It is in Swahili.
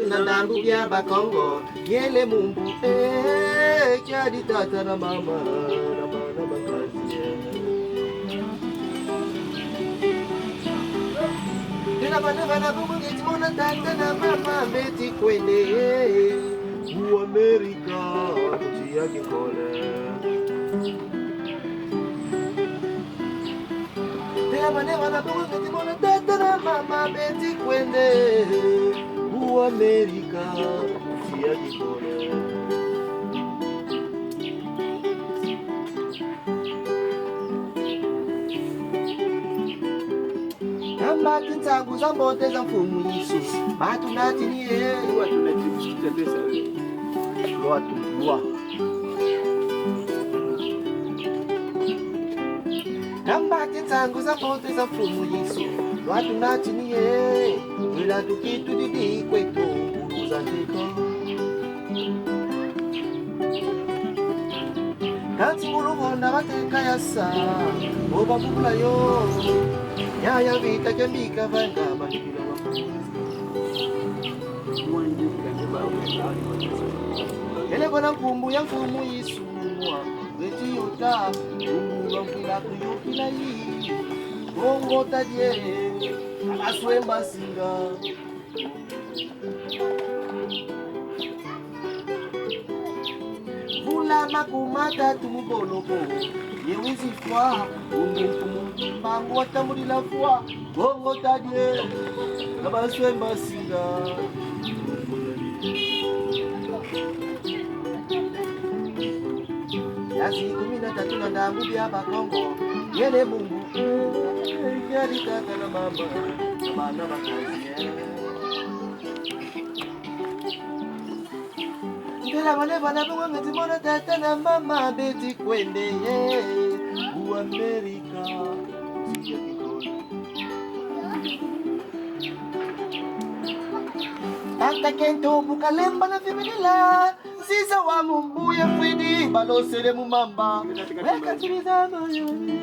na ndambu bya bakongo yele mumbu kyadi tata na mama na bana bakazi Tena bana bumu ngitimona tata na mama beti kwende u Amerika kuti yake kole Tena bana bumu ngitimona tata na mama beti kwende u Amerika kuti yake kole Mbaki ntangu za mbote za mfumu Yesu Batu nati ni ye Watu nati mshikita pesa Watu mwa Mbaki ntangu za mbote za mfumu Yesu Watu nati ni ye Wila tukitu didi kwetu Uruza teko Kanti muruvonda bateka yasa Oba bubula yo Yaya vita kembika vanga mahila Ele kona mkumbu ya mfumu Yesu Weti yota Umbu wangula kuyukila hii Kongo tadye Aswemba singa Vula makumata tumuboloko Yewizi fwa Umbu Mangu watamulila fwa Kongo tadye Nabaswemba singa Yasi 13 na ndambu bya bakongo Yele mungu Yali tata na mama Na bana bakazi Ndela bana bunga ngitimona tata na mama beti kwende u Amerika Tata kento bukalemba na feminila Sisa wa mumbu ya fridi Balosele mumamba Weka tiriza mayoni